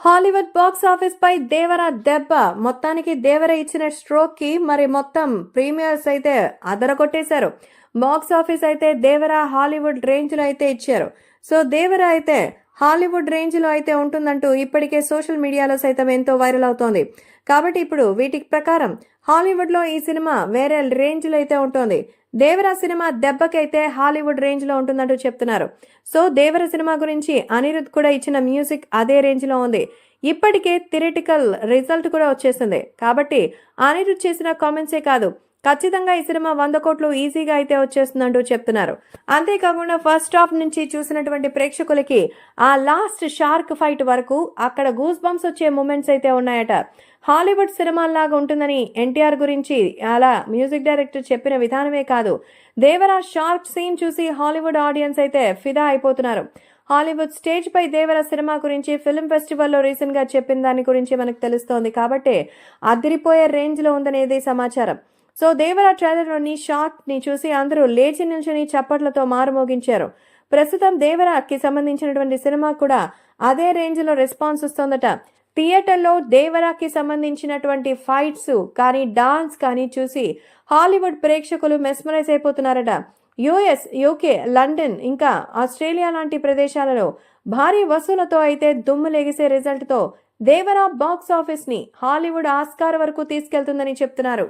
Hollywood box office పై దేవర దెబ్బ. మొత్తానికి దేవర ఇచ్చిన స్ట్రోక్ కి మరి మొత్తం ప్రీమియర్స్ అయితే అదరగొట్టేశారు. బాక్స్ ఆఫీస్ అయితే దేవర హాలీవుడ్ రేంజ్ లో అయితే ఇచ్చారు. సో దేవర అయితే హాలీవుడ్ రేంజ్ లో అయితే ఉంటుందంటూ ఇప్పటికే సోషల్ మీడియాలో సైతం ఎంతో వైరల్ అవుతోంది. కాబట్టి ఇప్పుడు వీటి ప్రకారం హాలీవుడ్ లో ఈ సినిమా వేరే రేంజ్ లో అయితే ఉంటుంది. దేవర సినిమా దెబ్బకైతే హాలీవుడ్ రేంజ్ లో ఉంటుందంటూ చెప్తున్నారు. సో దేవర సినిమా గురించి అనిరుద్ కూడా ఇచ్చిన మ్యూజిక్ అదే రేంజ్ లో ఉంది. ఇప్పటికే థియరిటికల్ రిజల్ట్ కూడా వచ్చేసింది. కాబట్టి అనిరుద్ చేసిన కామెంట్సే కాదు, ఖచ్చితంగా ఈ సినిమా 100 కోట్లు ఈజీగా అయితే వచ్చేస్తుందంటూ చెప్తున్నారు. అంతేకాకుండా ఫస్ట్ హాఫ్ నుంచి చూసినటువంటి ప్రేక్షకులకి ఆ లాస్ట్ షార్క్ ఫైట్ వరకు అక్కడ గూస్ బంప్స్ వచ్చే మూమెంట్స్ అయితే ఉన్నాయట. హాలీవుడ్ సినిమాల్లాగా ఉంటుందని ఎన్టీఆర్ గురించి అలా మ్యూజిక్ డైరెక్టర్ చెప్పిన విధానమే కాదు, దేవరా షార్క్ సీన్ చూసి హాలీవుడ్ ఆడియన్స్ అయితే ఫిదా అయిపోతున్నారు. హాలీవుడ్ స్టేజ్ పై దేవర సినిమా గురించి ఫిల్మ్ ఫెస్టివల్లో రీసెంట్ గా చెప్పిన దాని గురించి మనకు తెలుస్తోంది. కాబట్టి అదిరిపోయే రేంజ్ లో ఉందనేది సమాచారం. సో దేవర ట్రైలర్ లోని షాట్ ని చూసి అందరూ లేచి నిల్చుని చప్పట్లతో మారుమోగించారు. ప్రస్తుతం దేవరాకి సంబంధించినటువంటి సినిమా కూడా అదే రేంజ్ లో రెస్పాన్స్ వస్తోందట. థియేటర్లో దేవరాకి సంబంధించినటువంటి ఫైట్స్ కానీ డాన్స్ కానీ చూసి హాలీవుడ్ ప్రేక్షకులు మెస్మరైజ్ అయిపోతున్నారట. యుఎస్, యూకే, లండన్ ఇంకా ఆస్ట్రేలియా లాంటి ప్రదేశాలలో భారీ వసూలతో అయితే దుమ్ము లెగిసే రిజల్ట్ తో దేవరా బాక్స్ ఆఫీస్ ని హాలీవుడ్ ఆస్కార్ వరకు తీసుకెళ్తుందని చెప్తున్నారు.